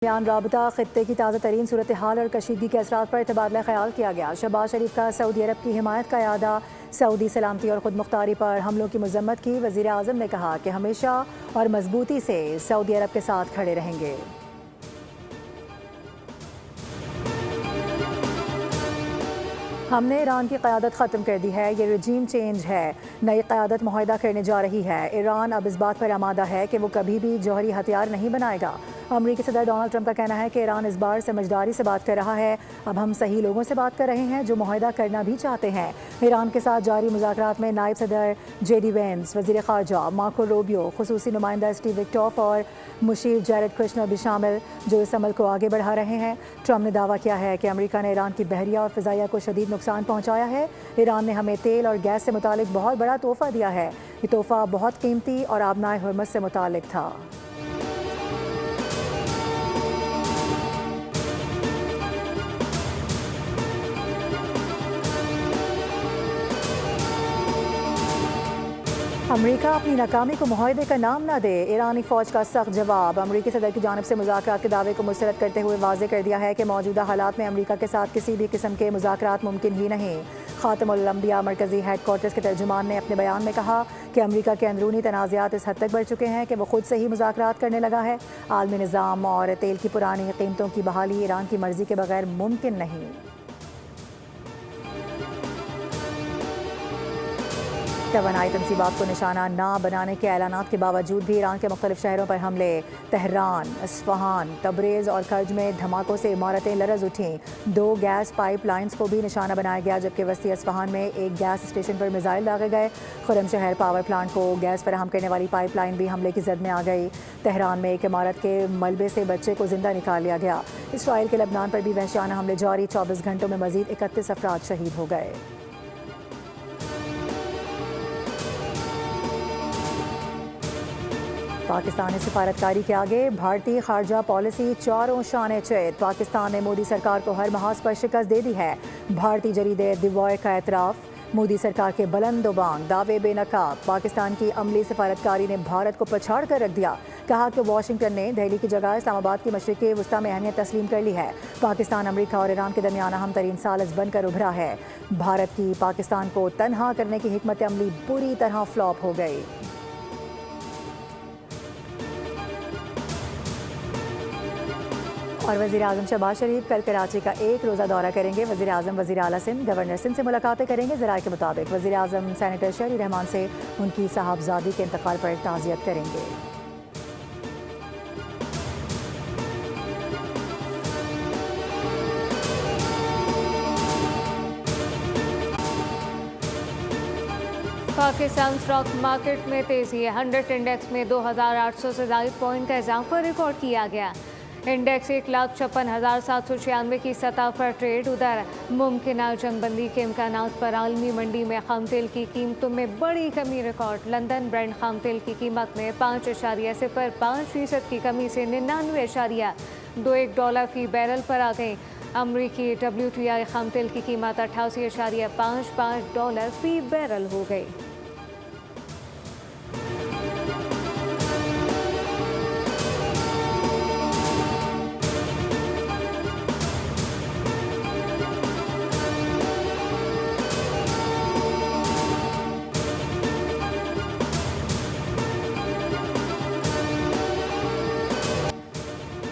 दरमियान राबता खित्ते की ताज़ा तरीन सूरत हाल और कशीदगी के असरात पर तबादला ख्याल किया गया। शहबाज शरीफ का सऊदी अरब की हिमायत का इरादा, सऊदी सलामती और खुद मुख्तारी पर हमलों की मजम्मत की। वज़ीर आज़म ने कहा कि हमेशा और मजबूती से सऊदी अरब के साथ खड़े रहेंगे। हमने ईरान की क़यादत ख़त्म कर दी है, ये रजीम चेंज है, नई क़यादत मुआहदा करने जा रही है। ईरान अब इस बात पर आमादा है कि वो कभी भी जौहरी हथियार नहीं बनाएगा। अमरीकी सदर डोनाल्ड ट्रंप का कहना है कि ईरान इस बार समझदारी से बात कर रहा है। अब हम सही लोगों से बात कर रहे हैं जो मुआहदा करना भी चाहते हैं। ईरान के साथ जारी मुज़ाकरात में नायब सदर JD वेंस, वज़ीर ख़ारजा मार्को रूबियो, खुसूसी नुमाइंदा स्टीव विक्टॉफ और मुशीर जैरेड कुश्नर भी शामिल, जो इस अमल को आगे बढ़ा रहे हैं। ट्रंप ने दावा किया है कि अमरीका ने ईरान की बहरिया और फ़िज़ाइया को शदीद नुकसान पहुँचाया है। ईरान ने हमें तेल और गैस से मुतालिक बहुत बड़ा तोहफ़ा दिया है। ये तोहफ़ा बहुत कीमती और आबनाए हुर्मत से मुतालिक था। अमरीका अपनी नाकामी को मुआहदे का नाम न दे, ईरानी फ़ौज का सख्त जवाब। अमरीकी सदर की जानिब से मुज़ाकरात के दावे को मुस्तरद करते हुए वाज़ेह कर दिया है कि मौजूदा हालात में अमरीका के साथ किसी भी किस्म के मुज़ाकरात मुमकिन ही नहीं। ख़ातमुल अंबिया मरकज़ी हेड क्वार्टर्स के तर्जुमान ने अपने बयान में कहा कि अमरीका के अंदरूनी तनाज़ात इस हद तक बढ़ चुके हैं कि वह खुद से ही मुज़ाकरात करने लगा है। आलमी निज़ाम और तेल की पुरानी कीमतों की बहाली ईरान की मर्ज़ी के बगैर मुमकिन नहीं। तवानाई तनसीबात को निशाना ना बनाने के ऐलानात के बावजूद भी ईरान के मुख्तलिफ शहरों पर हमले। तेहरान, इस्फहान, तबरेज़ और खर्ज में धमाकों से इमारतें लरज़ उठीं। 2 गैस पाइप लाइन्स को भी निशाना बनाया गया, जबकि वस्ती इस्फहान में एक गैस स्टेशन पर मिसाइल दागे गए। खुरम शहर पावर प्लांट को गैस फराहम करने वाली पाइप लाइन भी हमले की जद में आ गई। तेहरान में एक इमारत के मलबे से बच्चे को जिंदा निकाल लिया गया। इसराइल के लबनान पर भी वहशियाना हमले जारी, 24 घंटों में मजीद 31 अफराद शहीद हो गए। पाकिस्तानी सिफारतकारी के आगे भारतीय खारजा पॉलिसी चारों शाने चित। पाकिस्तान ने मोदी सरकार को हर महाज पर शिकस्त दे दी है। भारतीय जरीदे द वॉय का एतराफ़, मोदी सरकार के बुलंद बांग दावे बेनकाब। पाकिस्तान की अमली सिफारतकारी ने भारत को पछाड़ कर रख दिया। कहा कि वाशिंगटन ने दिल्ली की जगह इस्लामाबाद की मशरिक़ी वस्ता में अहमियत तस्लीम कर ली है। पाकिस्तान अमरीका और ईरान के दरमियान अहम तरीन सालिस बनकर उभरा है। भारत की पाकिस्तान को तनहा करने की हिकमत अमली बुरी तरह फ्लॉप हो गई। और वज़ीर आज़म शहबाज शरीफ कल कराची का एक रोज़ा दौरा करेंगे। वज़ीर आज़म वज़ीर आला सिंध, गवर्नर सिंध से मुलाकातें करेंगे। ज़राए के मुताबिक वज़ीर आज़म सेनेटर शहरी रहमान से उनकी साहबजादी के इंतकाल पर ताज़ियत करेंगे। पाकिस्तान स्टॉक मार्केट में तेजी है। 100 इंडेक्स में 2800 से ज़ायद पॉइंट का इजाफा रिकॉर्ड किया गया। इंडेक्स 1,56,796 की सतह पर ट्रेड। उधर मुमकिन जंगबंदी के इम्कानात पर आलमी मंडी में खाम तेल की कीमतों में बड़ी कमी रिकॉर्ड। लंदन ब्रांड खाम तेल की कीमत में 5.05% की कमी से $99.21 फी बैरल पर आ गई। अमरीकी WTI खाम तेल की कीमत $88.55 फी बैरल हो गई।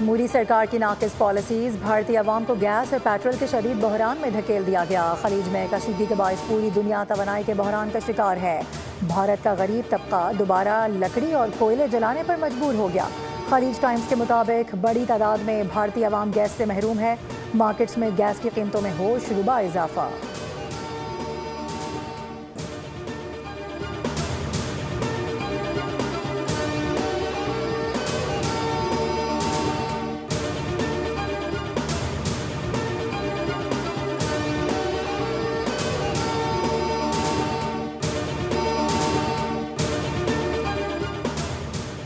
मोदी सरकार की नाकिस पॉलिसीज़, भारतीय अवाम को गैस और पेट्रोल के शदीद बहरान में धकेल दिया गया। खलीज में कशीदगी के बायस पूरी दुनिया तवानाई के बहरान का शिकार है। भारत का गरीब तबका दोबारा लकड़ी और कोयले जलाने पर मजबूर हो गया। खलीज टाइम्स के मुताबिक बड़ी तादाद में भारतीय अवाम गैस से महरूम है। मार्केट्स में गैस की कीमतों में होशरुबा इजाफा।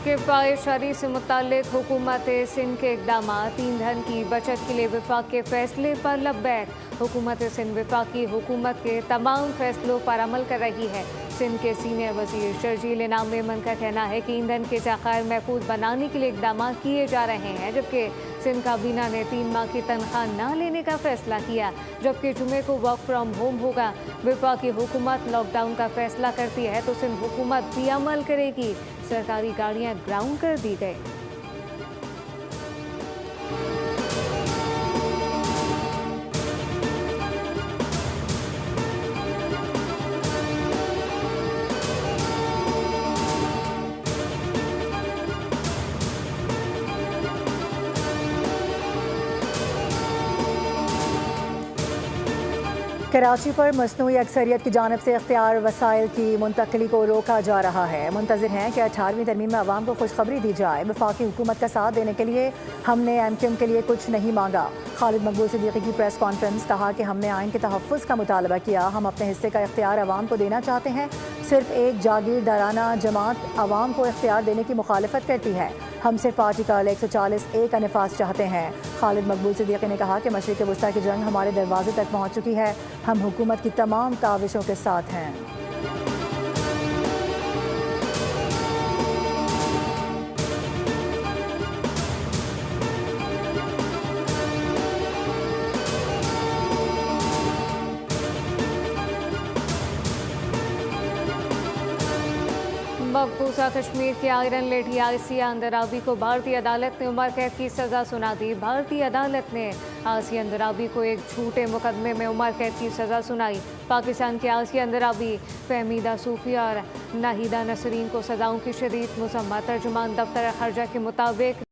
किफ़ायत से मुतालिक हुकूमत सिंध के इक़दाम, ईंधन की बचत के लिए वफाक के फैसले पर लब्बैक। हुकूमत सिंध वफाकी हुकूमत के तमाम फैसलों पर अमल कर रही है। सिंध के सीनियर वजीर शर्जील इनाम मेमन का कहना है कि ईंधन के ज़खायर महफूज बनाने के लिए इकदाम किए जा रहे हैं, जबकि सिंध काबीना ने 3 माह की तनख्वाह न लेने का फैसला किया, जबकि जुमे को वर्क फ्रॉम होम होगा। वफाकी हुकूमत लॉकडाउन का फैसला करती है तो सिंध हुकूमत भी अमल करेगी। सरकारी गाड़ियां ग्राउंड कर दी गई। कराची पर मसनूई अक्सरियत की जानिब से इख्तियार वसाइल की मुंतकली को रोका जा रहा है। मुंतज़िर हैं कि 18वीं तरमीम में अवाम को खुशखबरी दी जाए। वफाकी हुकूमत का साथ देने के लिए हमने MQM के लिए कुछ नहीं मांगा। खालिद मकबूल सिद्दीकी की प्रेस कॉन्फ्रेंस। कहा कि हमने आइन के तहफ़्फ़ुज़ का मुतालबा किया, हम अपने हिस्से का इख्तियार अवाम को देना चाहते हैं। सिर्फ एक जागीरदाराना जमात अवाम को इख्तियार देने की मुखालफत करती है। हम सिर्फ आर्टिकल 140A का नफाज चाहते हैं। खालिद मकबूल सिद्दीकी ने कहा कि मशरिक़ वस्ता की जंग हमारे दरवाजे तक पहुँच चुकी है। हम हुकूमत की तमाम काविशों के साथ हैं। मकबूजा कश्मीर के आयरन लेडी आसिया अंदराबी को भारतीय अदालत ने उम्र कैद की सज़ा सुना दी। भारतीय अदालत ने आसिया अंदराबी को एक झूठे मुकदमे में उम्र कैद की सज़ा सुनाई। पाकिस्तान के आसिया अंदराबी, फहमीदा सूफी और नाहिदा नसरीन को सज़ाओं की शदीद मुसम्मा। तर्जुमान दफ्तर खर्जा के मुताबिक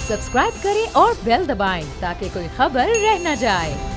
सब्सक्राइब करें और बेल दबाएं ताकि कोई खबर रह न जाए।